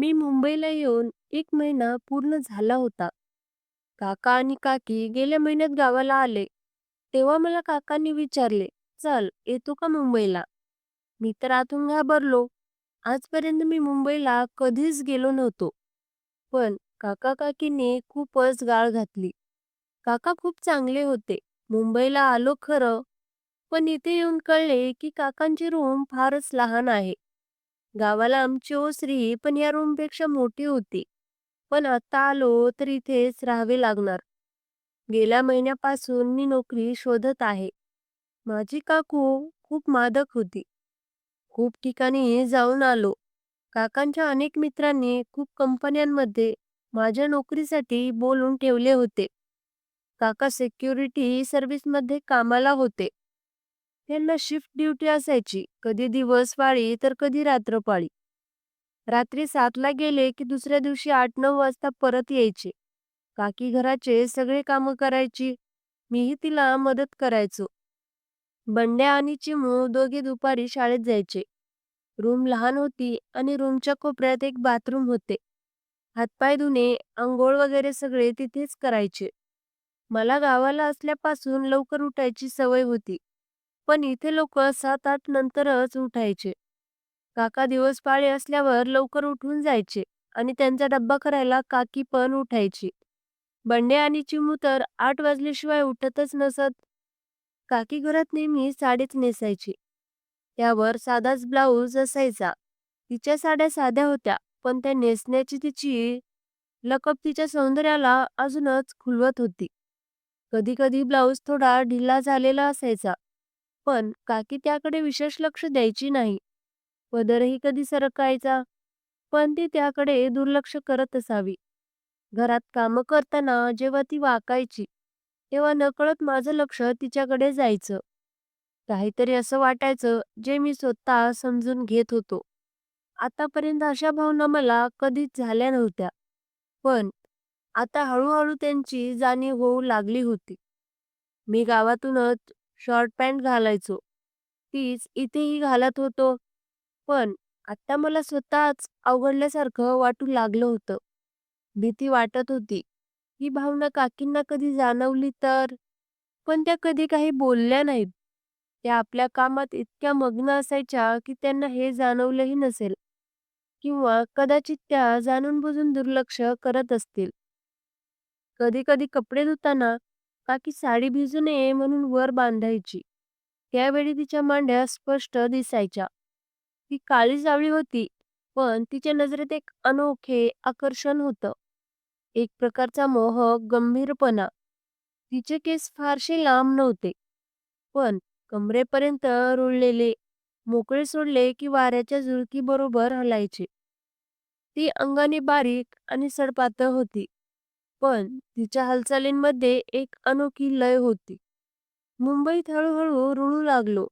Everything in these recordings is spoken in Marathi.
मी मुंबईला येऊन 1 महिना पूर्ण झाला होता. काका आणि काकी गेल्या महिन्यात गावाला आले. तेव्हा मला काकांनी विचारले, "चल, येतो का मुंबईला?" मी तर आतून घाबरलो. आजपर्यंत मी मुंबईला कधीच गेलो नव्हतो. पण काका-काकींनी खूपच गाळ घातली. काका खूप चांगले होते. मुंबईला आलो खरं, पण इथे येऊन कळले की काकांची रूम फारच लहान आहे. गावाला आमची ओसरी पण या रूमपेक्षा मोठी होती. पण आता आलो तर इथेच राहावे लागणार. गेल्या महिन्यापासून मी नोकरी शोधत आहे. माझी काकू खूप मादक होती. खूप ठिकाणी जाऊन आलो. काकांच्या अनेक मित्रांनी खूप कंपन्यांमध्ये माझ्या नोकरीसाठी बोलून ठेवले होते. काका सिक्युरिटी सर्व्हिसमध्ये कामाला होते. त्यांना शिफ्ट ड्युटी असायची, कधी दिवसपाळी तर कधी रात्रपाळी. रात्री 7ला गेले की दुसऱ्या दिवशी 8-9 वाजता परत यायचे. काकी घराचे सगळे कामं करायची. मीही तिला मदत करायचो. बंड्या आणि चिमू दोघे दुपारी शाळेत जायचे. रूम लहान होती आणि रूमच्या कोपऱ्यात एक बाथरूम होते. हातपाय धुणे, अंघोळ वगैरे सगळे तिथेच करायचे. मला गावाला असल्यापासून लवकर उठायची सवय होती. पण इथे लोक 7-8 नंतरच उठायचे. काका दिवस पाळी असल्यावर लवकर उठून जायचे आणि त्यांचा डब्बा करायला काकी पण उठायची. बंडे आणि चिमू तर 8 वाजल्याशिवाय उठतच नसत. काकी घरात नेहमी साडीच नेसायची. त्यावर साधाच ब्लाऊज असायचा. तिच्या साड्या साध्या होत्या, पण त्या नेसण्याची तिची लकब तिच्या सौंदर्याला अजूनच खुलवत होती. कधी-कधी ब्लाऊज थोडा ढिला झालेला असायचा, पण काकी त्याकडे विशेष लक्ष द्यायची नाही. पदरही कधी सरकायचा, पण ती त्याकडे दुर्लक्ष करत असावी. घरात कामं करताना जेव्हा ती वाकायची, तेव्हा नकळत माझं लक्ष तिच्याकडे जायचं. काहीतरी असं वाटायचं जे मी स्वतः समजून घेत होतो. आतापर्यंत अशा भावना मला कधीच झाल्या नव्हत्या. पण आता हळू त्यांची जाणीव होऊ लागली होती. मी गावातूनच शॉर्ट पॅन्ट घालायचो. तीच इथेही घालत होतो. पण आता मला स्वतःच अवघडल्यासारखं वाटू लागलं होतं. भीती वाटत होती. ही भावना काकींना कधी जाणवली तर? पण त्या कधी काही बोलल्या नाहीत. त्या आपल्या कामात इतक्या मग्न असायच्या की त्यांना हे जाणवलंही नसेल. किंवा कदाचित त्या जाणून-बुजून दुर्लक्ष करत असतील. कधी-कधी कपडे धुताना काकी साडी भिजू नये म्हणून वर बांधायची. त्यावेळी तिच्या मांड्या स्पष्ट दिसायच्या. ती काळी-जावळी होती, पण तिच्या नजरेत एक अनोखे आकर्षण होतं. एक प्रकारचा मोहक गंभीरपणा. तिचे केस फारसे लांब नव्हते, पण कमरेपर्यंत रुळलेले, मोकळे सोडले की वाऱ्याच्या झुळकीबरोबर हलायचे. ती अंगाने बारीक आणि सडपातळ होती, पण तिच्या हालचालींमध्ये एक अनोखी लय होती. मुंबईत हळूहळू रुळू लागलो.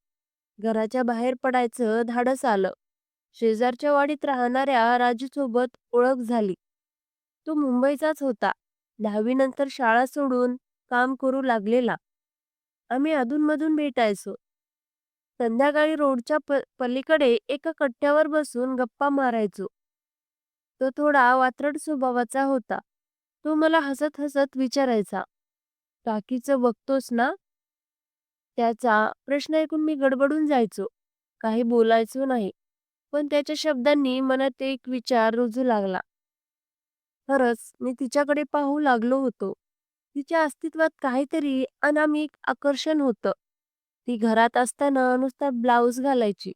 घराच्या बाहेर पडायचं धाडस आलं. शेजारच्या वाडीत राहणाऱ्या राजूसोबत ओळख झाली. तो मुंबईचाच होता. 10वी नंतर शाळा सोडून काम करू लागलेला. आम्ही अधूनमधून भेटायचो. संध्याकाळी रोडच्या पलीकडे एका कट्ट्यावर बसून गप्पा मारायचो. तो थोडा वात्रट स्वभावाचा होता. तो मला हसत-हसत विचारायचा, "काकीचं बघतोस ना?" त्याचा प्रश्न ऐकून मी गडबडून जायचो. काही बोलायचो नाही. पण त्याच्या शब्दांनी मनात एक विचार रुजू लागला. खरंच मी तिच्याकडे पाहू लागलो होतो. तिच्या अस्तित्वात काहीतरी अनामिक आकर्षण होतं. ती घरात असताना नुसता ब्लाऊज घालायची.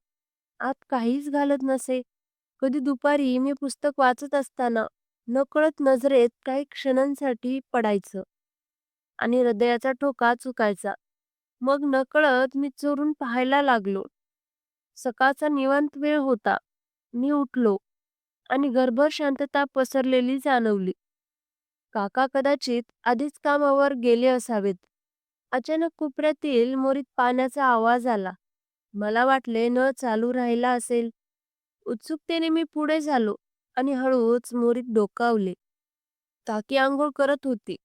आत काहीच घालत नसे. कधी दुपारी मी पुस्तक वाचत असताना नकळत नजरेत काही क्षणांसाठी पडायचं आणि हृदयाचा ठोका चुकायचा. मग नकळत मी चोरून पाहायला लागलो. सकाळचा निवांत वेळ होता. मी उठलो आणि घरभर शांतता पसरलेली जाणवली. काका कदाचित आधीच कामावर गेले असावेत. अचानक कोपऱ्यातील मोरीत पाण्याचा आवाज आला. मला वाटले नळ चालू राहिला असेल. उत्सुकतेने मी पुढे झालो आणि हळूच मोरीत डोकावले. काकी अंघोळ करत होती.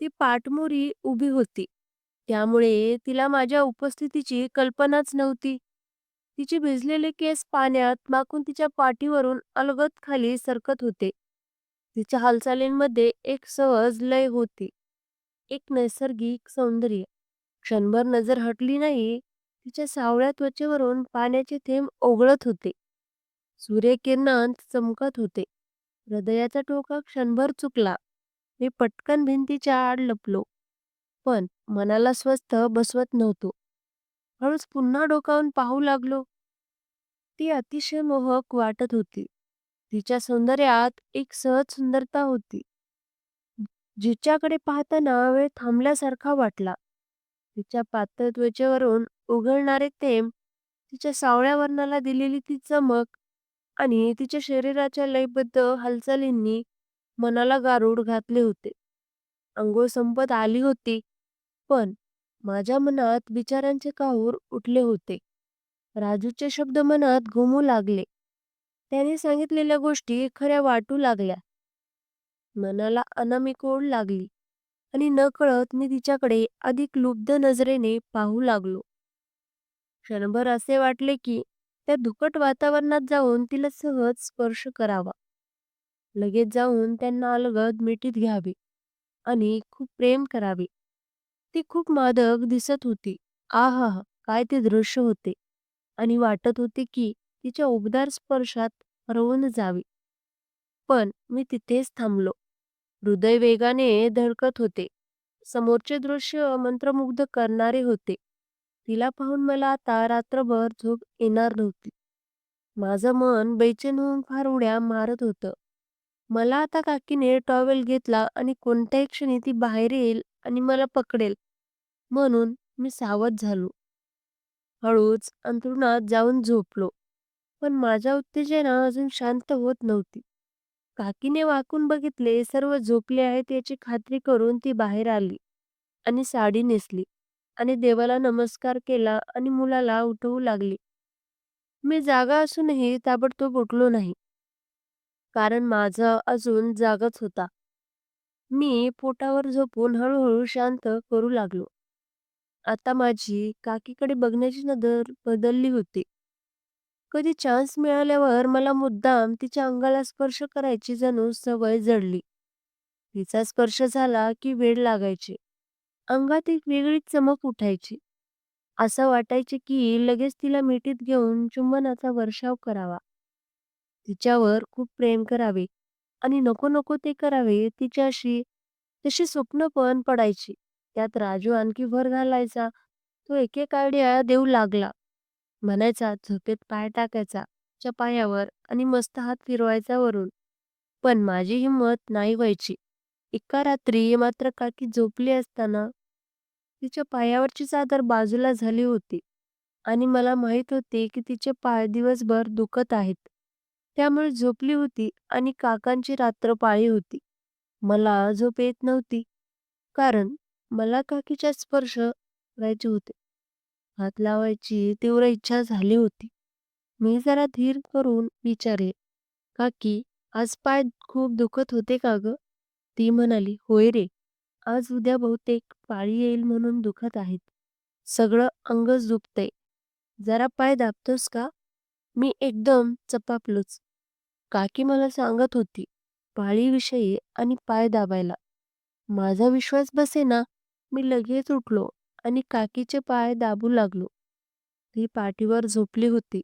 ती पाठमोरी उभी होती. त्यामुळे तिला माझ्या उपस्थितीची कल्पनाच नव्हती. तिचे भिजलेले केस पाण्यात माखून तिच्या पाठीवरून अलगद खाली सरकत होते. तिच्या हालचालींमध्ये एक सहज लय होती, एक नैसर्गिक सौंदर्य. क्षणभर नजर हटली नाही, तिच्या सावळ्या त्वचेवरून पाण्याचे थेंब ओघळत होते. सूर्यकिरणांत चमकत होते. हृदयाचा ठोका क्षणभर चुकला. मी पटकन भिंतीच्या आड लपलो, पण मनाला स्वस्थ बसवत नव्हतो. हळूच पुन्हा डोकावून पाहू लागलो. ती अतिशय मोहक वाटत होती. तिच्या सौंदर्यात एक सहज सुंदरता होती, जिच्याकडे पाहताना वेळ थांबल्यासारखा वाटला. तिच्या पातळ त्वचेवरून उघळणारे थेंब, तिच्या सावळ्या वर्णाला दिलेली ती चमक आणि तिच्या शरीराच्या लयबद्ध हालचालींनी मनाला गारुड घातले होते. अंघोळ संपत आली होती, पण माझ्या मनात विचारांचे काहूर उठले होते. राजूचे शब्द मनात घुमू लागले. त्याने सांगितलेल्या गोष्टी खऱ्या वाटू लागल्या. मनाला अनामिक ओढ लागली आणि नकळत मी तिच्याकडे अधिक लुब्ध नजरेने पाहू लागलो. क्षणभर असे वाटले की त्या धुकट वातावरणात जाऊन तिला सहज स्पर्श करावा. लगेच जाऊन त्यांना अलगद मिठीत घ्यावे आणि खूप प्रेम करावे. ती खूप मादक दिसत होती. आहा! काय ते दृश्य होते आणि वाटत होते की तिच्या उबदार स्पर्शात हरवून जावे. पण मी तिथेच थांबलो. हृदय वेगाने धडकत होते. समोरचे दृश्य मंत्रमुग्ध करणारे होते. तिला पाहून मला आता रात्रभर झोप येणार नव्हती. माझं मन बेचैन होऊन फार उड्या मारत होतं. मला आता काकीने टॉवेल घेतला आणि कोणत्याही क्षणी ती बाहेर येईल आणि मला पकडेल म्हणून मी सावध झालो. हळूच अंथरुणात जाऊन झोपलो. पण माझ्या उत्तेजना अजून शांत होत नव्हती. काकीने वाकून बघितले, सर्व झोपले आहेत याची खात्री करून ती बाहेर आली आणि साडी नेसली आणि देवाला नमस्कार केला आणि मुलाला उठवू लागली. मी जागा असूनही ताबडतोब उठलो नाही, कारण माझा अजून जागच होता. मी पोटावर झोपून हळूहळू शांत करू लागलो. आता माझी काकीकडे बघण्याची नजर बदलली होती. कधी चान्स मिळाल्यावर मला मुद्दाम तिच्या अंगाला स्पर्श करायची जणू सवय जडली. तिचा स्पर्श झाला की वेड लागायचे. अंगात एक वेगळीच चमक उठायची. असं वाटायचे की लगेच तिला मिठीत घेऊन चुंबनाचा वर्षाव करावा. तिच्यावर खूप प्रेम करावे आणि नको नको ते करावे तिच्याशी तशी स्वप्न पण पडायची. त्यात राजू आणखी भर घालायचा. तो एक एक आयडिया देऊ लागला. म्हणायचा झोपेत पाय टाकायचा तिच्या पायावर आणि मस्त हात फिरवायचा वरून. पण माझी हिंमत नाही व्हायची. एका रात्री मात्र काकी झोपली असताना तिच्या पायावरची चादर बाजूला झाली होती आणि मला माहित होते की तिचे पाय दिवसभर दुखत आहेत. त्यामुळे झोपली होती आणि काकांची रात्र पाळी होती. मला झोप येत नव्हती, कारण मला काकीचा स्पर्श करायचे होते. हात लावायची तीव्र इच्छा झाली होती. मी जरा धीर करून विचारले, "काकी, आज पाय खूप दुखत होते का गं?" ती म्हणाली, "होय रे, आज उद्या बहुतेक पाळी येईल म्हणून दुखत आहेत. सगळं अंगच दुखतंय. जरा पाय दाबतोस का?" मी एकदम चपापलोच. काकी मला सांगत होती पाळीविषयी आणि पाय दाबायला. माझा विश्वास बसेना. मी लगेच उठलो आणि काकीचे पाय दाबू लागलो. ती पाठीवर झोपली होती.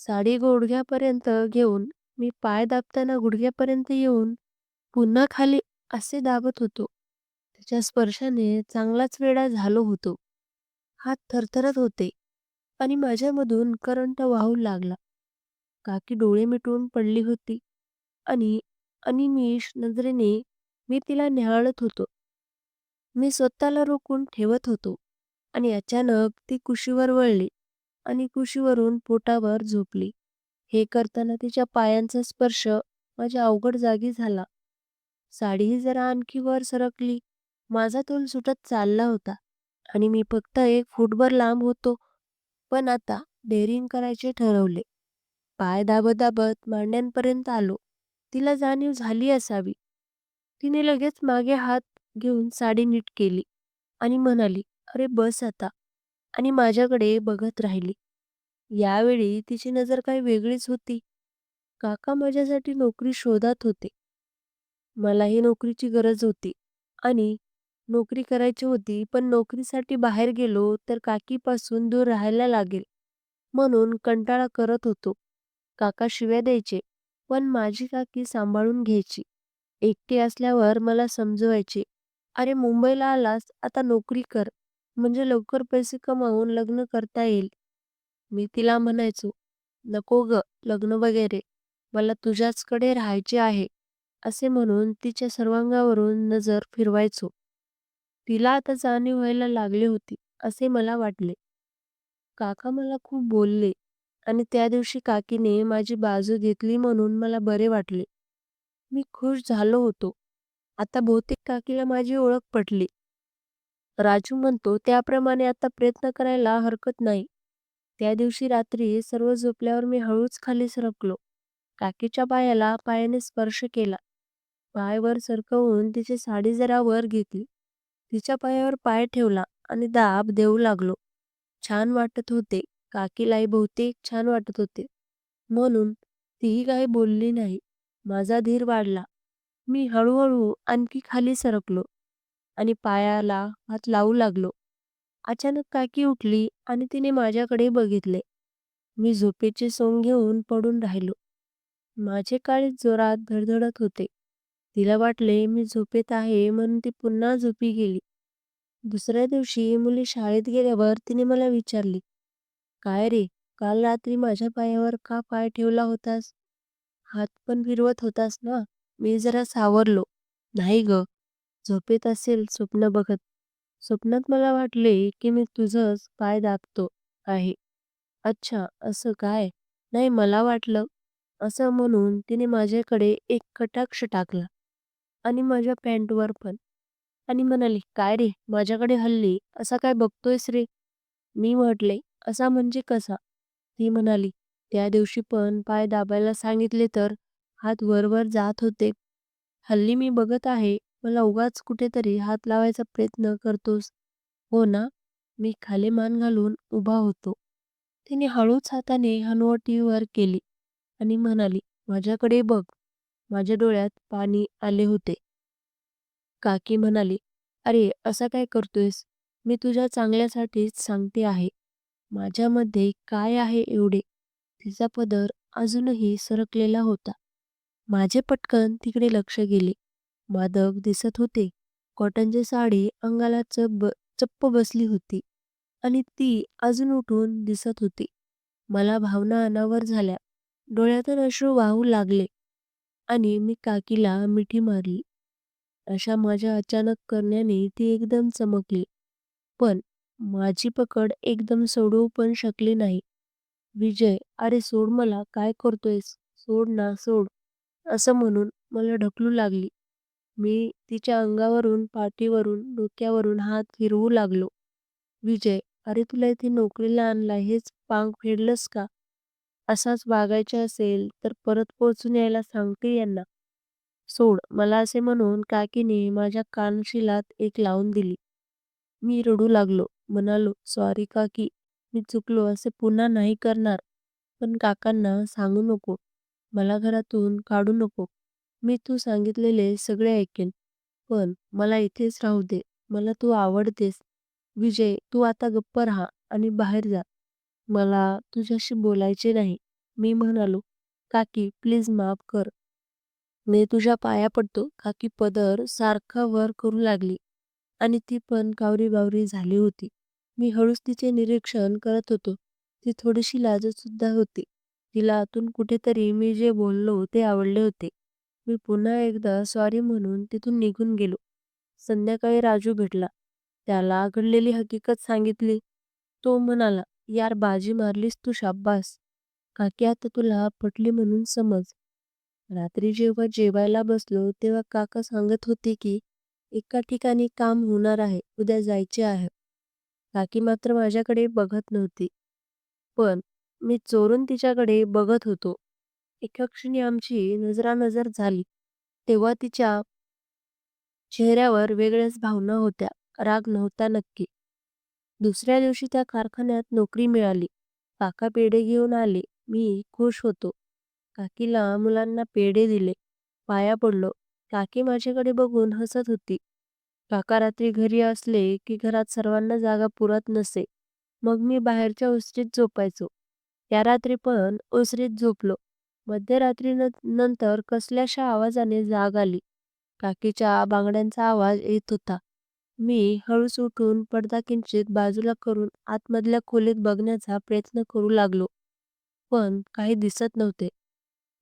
साडी गुडघ्यापर्यंत घेऊन मी पाय दाबताना गुडघ्यापर्यंत येऊन पुन्हा खाली असे दाबत होतो. तिच्या स्पर्शाने चांगलाच वेडा झालो होतो. हात थरथरत होते आणि माझ्यामधून करंट वाहू लागला. काकी डोळे मिटून पडली होती आणि अनिमिष नजरेने मी तिला न्याहाळत होतो. मी स्वतःला रोखून ठेवत होतो आणि अचानक ती कुशीवर वळली आणि कुशीवरून पोटावर झोपली. हे करताना तिच्या पायांचा स्पर्श माझ्या अवघड जागी झाला. साडीही जरा आणखी वर सरकली. माझा तोल सुटत चालला होता आणि मी फक्त 1 फूटभर लांब होतो. पण आता डेअरिंग करायचे ठरवले. पाय दाबत दाबत मांड्यांपर्यंत आलो. तिला जाणीव झाली असावी. तिने लगेच मागे हात घेऊन साडी नीट केली आणि म्हणाली, "अरे बस आता" आणि माझ्याकडे बघत राहिली. यावेळी तिची नजर काही वेगळीच होती. काका माझ्यासाठी नोकरी शोधत होते. मलाही नोकरीची गरज होती आणि नोकरी करायची होती, पण नोकरीसाठी बाहेर गेलो तर काकीपासून दूर राहायला लागेल म्हणून कंटाळा करत होतो. काका शिव्या द्यायचे, पण माझी काकी सांभाळून घ्यायची. एकटी असल्यावर मला समजवायचे, "अरे मुंबईला आलास, आता नोकरी कर, म्हणजे लवकर पैसे कमावून लग्न करता येईल." मी तिला म्हणायचो, "नको गं, लग्न वगैरे. मला तुझ्याचकडे राहायचे आहे." असे म्हणून तिच्या सर्वांगावरून नजर फिरवायचो. तिला आता जाणीव व्हायला लागली होती, असे मला वाटले. काका मला खूप बोलले आणि त्या दिवशी काकीने माझी बाजू घेतली म्हणून मला बरे वाटले. मी खुश झालो होतो. आता बहुतेक काकीला माझी ओळख पटली. राजू म्हणतो त्याप्रमाणे आता प्रयत्न करायला हरकत नाही. त्या दिवशी रात्री सर्व झोपल्यावर मी हळूच खाली सरकलो. काकीच्या पायाला पायाने स्पर्श केला. पाय वर सरकवून तिची साडी जरा वर घेतली. तिच्या पायावर पाय ठेवला आणि दाब देऊ लागलो. छान वाटत होते. काकीलाही बहुतेक छान वाटत होते. म्हणून तीही काही बोलली नाही. माझा धीर वाढला. मी हळूहळू आणखी खाली सरकलो आणि पायाला हात लावू लागलो. अचानक काकी उठली आणि तिने माझ्याकडे बघितले. मी झोपेचे सोंग घेऊन पडून राहिलो. माझे काळीज जोरात धडधडत होते. तिला वाटले मी झोपेत आहे म्हणून ती पुन्हा झोपी गेली. दुसऱ्या दिवशी मुली शाळेत गेल्यावर तिने मला विचारले, "काय रे, काल रात्री माझ्या पायावर का पाय ठेवला होतास? हात पण फिरवत होतास ना?" मी जरा सावरलो. "नाही गं, झोपेत असेल स्वप्न बघत. स्वप्नात मला वाटले की मी तुझंच पाय दाबतो आहे." "अच्छा, असं काय?" "नाही, मला वाटलं." असं म्हणून तिने माझ्याकडे एक कटाक्ष टाकला आणि माझ्या पॅन्टवर पण आणि म्हणाली, "काय रे, माझ्याकडे हल्ली असा काय बघतोयस रे?" मी म्हटले, "असा म्हणजे कसा?" ती म्हणाली, "त्या दिवशी पण पाय दाबायला सांगितले तर हात वर जात होते. हल्ली मी बघत आहे, मला उगाच कुठेतरी हात लावायचा प्रयत्न करतोस." "हो ना?" मी खाली मान घालून उभा होतो. तिने हळूच हाताने हनुवटी वर केली आणि म्हणाली, "माझ्याकडे बघ." माझ्या डोळ्यात पाणी आले होते. काकी म्हणाली, "अरे, असा काय करतोयस? मी तुझ्या चांगल्यासाठीच सांगते आहे. माझ्यामध्ये काय आहे एवढे?" तिचा पदर अजूनही सरकलेला होता. माझे पटकन तिकडे लक्ष गेले. मादक दिसत होते. कॉटनची साडी अंगाला चप्प बसली होती आणि ती अजून उठून दिसत होती. मला भावना अनावर झाल्या. डोळ्यातून अश्रू वाहू लागले आणि मी काकीला मिठी मारली. अशा माझ्या अचानक करण्याने ती एकदम चमकली. पण माझी पकड एकदम सोडवू पण शकली नाही. "विजय, अरे सोड मला, काय करतोयस? सोड ना, सोड." असं म्हणून मला ढकलू लागली. मी तिच्या अंगावरून, पाठीवरून, डोक्यावरून हात फिरवू लागलो. "विजय, अरे तुला इथे नोकरीला आणलं हेच पांग फेडलंस का? असाच वागायचं असेल तर परत पोहोचून यायला सांगते यांना. सोड मला." असे म्हणून काकीने माझ्या कानशिलात एक लावून दिली. मी रडू लागलो. म्हणालो, "सॉरी काकी, मी चुकलो, असे पुन्हा नाही करणार. पण काकांना सांगू नको. मला घरातून काढू नको. मी तू सांगितलेले सगळे ऐकेन. पण मला इथेच राहू दे. मला तू आवडतेस. विजय, तू आता गप्प राहा आणि बाहेर जा. मला तुझ्याशी बोलायचे नाही." मी म्हणालो, "काकी प्लीज माफ कर. मी तुझ्या पाया पडतो." काकी पदर सारखा वर करू लागली आणि ती पण कावरी-बावरी झाली होती. मी हळूच तिचे निरीक्षण करत होतो. ती थोडीशी लाजत सुद्धा होती. तिला आतून कुठेतरी मी जे बोललो ते आवडले होते. मी पुन्हा एकदा सॉरी म्हणून तिथून निघून गेलो. संध्याकाळी राजू भेटला. त्याला घडलेली हकीकत सांगितली. तो म्हणाला, "यार बाजी मारलीस तू शाब्बास. काकी आता तुला पटली म्हणून समज." रात्री जेव्हा जेवायला बसलो तेव्हा काका सांगत होते की एका ठिकाणी काम होणार आहे, उद्या जायचे आहे. काकी मात्र माझ्याकडे बघत नव्हती. पण मी चोरून तिच्याकडे बघत होतो. एका क्षणी आमची नजरानजर झाली. तेव्हा तिच्या चेहऱ्यावर वेगळ्याच भावना होत्या. राग नव्हता नक्की. दुसऱ्या दिवशी त्या कारखान्यात नोकरी मिळाली काका पेढे घेऊन आले. मी खुश होतो. काकीला मुलांना पेढे दिले. पाया पडलो. काकी माझ्याकडे बघून हसत होती. काका रात्री घरी असले की घरात सर्वांना जागा पुरत नसे. मग मी बाहेरच्या ओसरीत झोपायचो. त्या रात्री पण ओसरीत झोपलो. मध्यरात्री नंतर कसल्याशा आवाजाने जाग आली. काकीच्या बांगड्यांचा आवाज येत होता. मी हळूच उठून पडदा किंचित बाजूला करून आतमधल्या खोलीत बघण्याचा प्रयत्न करू लागलो. पण काही दिसत नव्हते.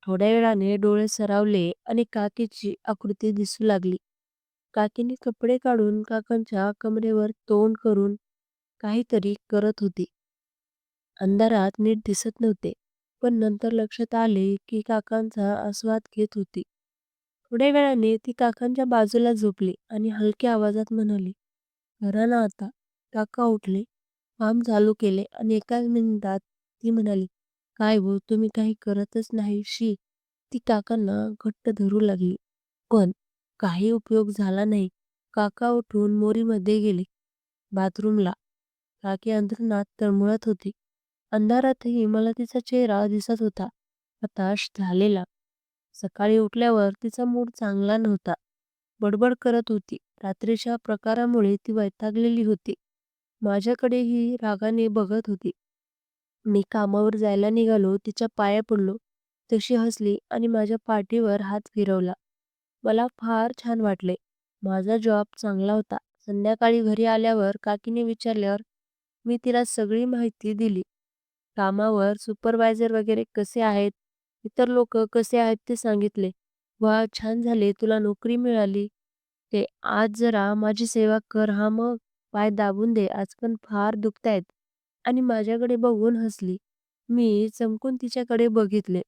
थोड्या वेळाने डोळे सरावले आणि काकीची आकृती दिसू लागली. काकीने कपडे काढून काकांच्या कमरेवर तोंड करून काहीतरी करत होती. अंधारात नीट दिसत नव्हते. पण नंतर लक्षात आले की काकांचा आस्वाद घेत होती. थोड्या वेळाने ती काकांच्या बाजूला झोपली आणि हलक्या आवाजात म्हणाली, "करा ना आता." काका उठले, काम चालू केले आणि एकाच मिनिटात ती म्हणाली, "काय हो, तुम्ही काही करतच नाही शी." ती काकांना घट्ट धरू लागली. पण काही उपयोग झाला नाही. काका उठून मोरीमध्ये गेले. बाथरूमला. काकी अंथरुणात तळमळत होती. अंधारातही मला तिचा चेहरा दिसत होता. हताश झालेला. सकाळी उठल्यावर तिचा मूड चांगला नव्हता. बडबड करत होती. रात्रीच्या प्रकारामुळे ती वैतागलेली होती. माझ्याकडेही रागाने बघत होती. मी कामावर जायला निघालो, तिच्या पाया पडलो. तशी हसली आणि माझ्या पाठीवर हात फिरवला. मला फार छान वाटले. माझा जॉब चांगला होता. संध्याकाळी घरी आल्यावर काकीने विचारल्यावर मी तिला सगळी माहिती दिली. कामावर सुपरवायझर वगैरे कसे आहेत, इतर लोक कसे आहेत ते सांगितले. "वा, छान झाले, तुला नोकरी मिळाली. ते आज जरा माझी सेवा कर हा मग. पाय दाबून दे, आजकाल फार दुखतायत." आणि माझ्याकडे बघून हसली. मी चमकून तिच्याकडे बघितले.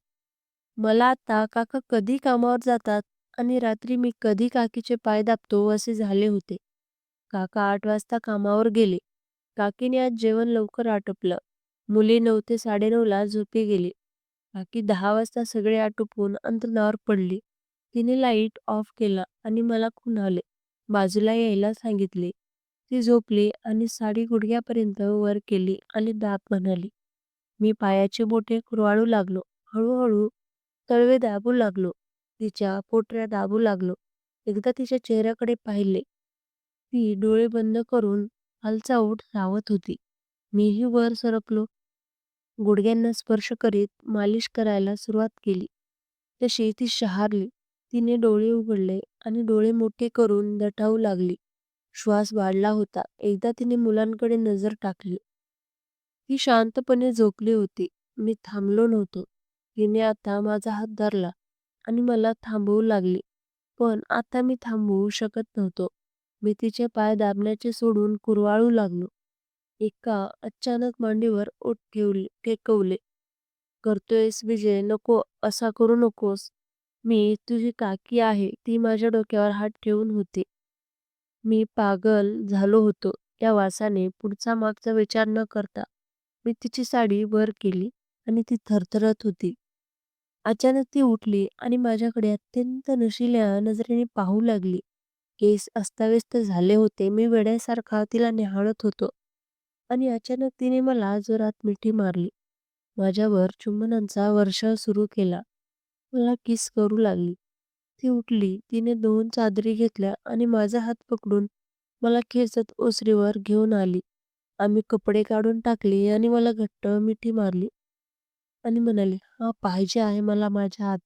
मला आता काका कधी कामावर जातात आणि रात्री मी कधी काकीचे पाय दाबतो असे झाले होते. काका 8 वाजता कामावर गेले. काकीने आज जेवण लवकर आटपलं. मुली 9 ते 9:30ला झोपी गेली. काकी 10 वाजता सगळे आटोपून अंथरुणावर पडली. तिने लाईट ऑफ केला आणि मला खुणावले. बाजूला यायला सांगितले. ती झोपली आणि साडी गुडघ्यापर्यंत वर केली आणि दाब म्हणाली. मी पायाची बोटे कुरवाळू लागलो. हळूहळू तळवे दाबू लागलो. तिच्या पोटऱ्या दाबू लागलो. एकदा तिच्या चेहऱ्याकडे पाहिले. ती डोळे बंद करून खालचा ओठ चावत होती. मीही वर सरकलो. गुडघ्यांना स्पर्श करीत मालिश करायला सुरुवात केली. तशी ती शहारली. तिने डोळे उघडले आणि डोळे मोठे करून दटावू लागली. श्वास वाढला होता. एकदा तिने मुलांकडे नजर टाकली. ती शांतपणे झोपली होती. मी थांबलो नव्हतो. तिने आता माझा हात धरला आणि मला थांबवू लागली. पण आता मी थांबवू शकत नव्हतो. मी तिचे पाय दाबण्याचे सोडून कुरवाळू लागलो. एका अचानक मांडीवर ओठ टेकवले. "करतोयस विजय, नको, असा करू नकोस. मी तुझी काकी आहे." ती माझ्या डोक्यावर हात ठेवून होती. मी पागल झालो होतो त्या वासाने. पुढचा मागचा विचार न करता मी तिची साडी वर केली आणि ती थरथरत होती. अचानक ती उठली आणि माझ्याकडे अत्यंत नशिल्या नजरेने पाहू लागली. केस अस्ताव्यस्त झाले होते. मी वेड्यासारखा तिला निहाळत होतो आणि अचानक तिने मला जोरात मिठी मारली. माझ्यावर चुंबनांचा वर्षाव सुरू केला. मला किस करू लागली. ती उठली. तिने 2 चादरी घेतल्या आणि माझा हात पकडून मला खेचत ओसरीवर घेऊन आली. आम्ही कपडे काढून टाकले आणि मला घट्ट मिठी मारली आणि म्हणाली, "हा पाहिजे आहे मला माझ्या हात."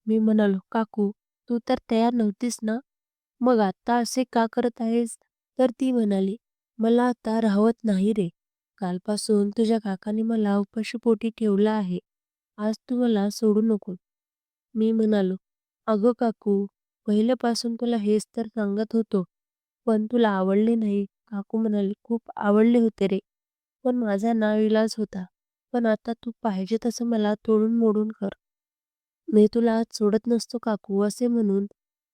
मी म्हणालो, "काकू, तू तर तयार नव्हतीस ना? मग आता असे का करत आहेस?" तर ती म्हणाली, "मला आता राहवत नाही रे. कालपासून तुझ्या काकाने मला उपाशीपोटी ठेवलं आहे. आज तू मला सोडू नको." मी म्हणालो, "अगं काकू, पहिल्यापासून तुला हेच तर सांगत होतो. पण तुला आवडले नाही." काकू म्हणाली, "खूप आवडले होते रे. पण माझा नाईलाज होता. पण आता तू पाहिजे तसं मला तोडून मोडून कर. मी तुला आज सोडत नसतो काकू." असे म्हणून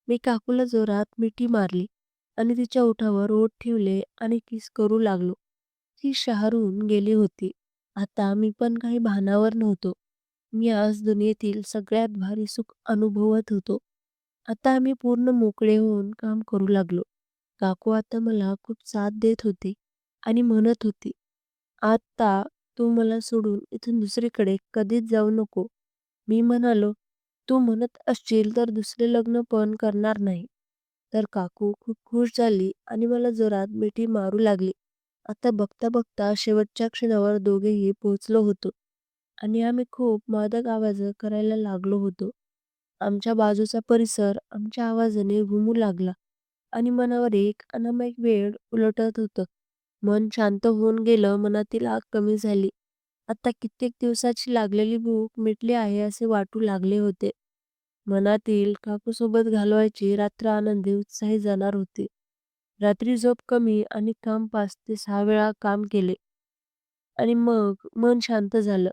मी काकूला जोरात मिठी मारली आणि तिच्या ओठावर ओठ ठेवले आणि किस करू लागलो. ती शहारून गेली होती. आता मी पण काही भानावर नव्हतो. मी आज दुनियेतील सगळ्यात भारी सुख अनुभवत होतो. आता आम्ही पूर्ण मोकळे होऊन काम करू लागलो. काकू आता मला खूप साथ देत होती आणि म्हणत होती, "आता तू मला सोडून इथून दुसरीकडे कधीच जाऊ नको." मी म्हणालो, "तू म्हणत असशील तर दुसरे लग्न पण करणार नाही." तर काकू खूप खुश झाली आणि मला जोरात मिठी मारू लागली. आता बघता-बघता शेवटच्या क्षणावर दोघेही पोहोचलो होतो आणि आम्ही खूप मादक आवाज करायला लागलो होतो. आमच्या बाजूचा परिसर आमच्या आवाजाने घुमू लागला आणि मनावर एक अनामिक वेळ उलटत होतं. मन शांत होऊन गेलं, मनातील आग कमी झाली. आता कित्येक दिवसाची लागलेली भूक मिटली आहे असे वाटू लागले होते. मनातील काकूसोबत घालवायची रात्र आनंदी उत्साही जाणार होती. रात्री झोप कमी आणि काम 5 ते 6 वेळा काम केले आणि मग मन शांत झालं.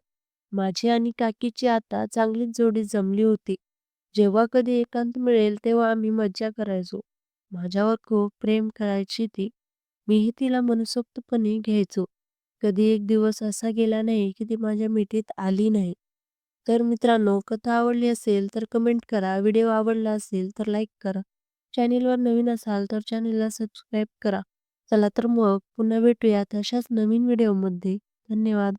माझी आणि काकीची आता चांगलीच जोडी जमली होती. जेव्हा कधी एकांत मिळेल तेव्हा आम्ही मज्जा करायचो. माझ्यावर खूप प्रेम करायची ती. मीही तिला मनसोक्तपणे घ्यायचो. कधी एक दिवस असा गेला नाही की ती माझ्या मिठीत आली नाही. तर मित्रांनो, कथा आवडली असेल तर कमेंट करा. व्हिडिओ आवडला असेल तर लाईक करा. चॅनेलवर नवीन असाल तर चॅनेलला सबस्क्राईब करा. चला तर मग पुन्हा भेटूयात अशाच नवीन व्हिडिओमध्ये. धन्यवाद.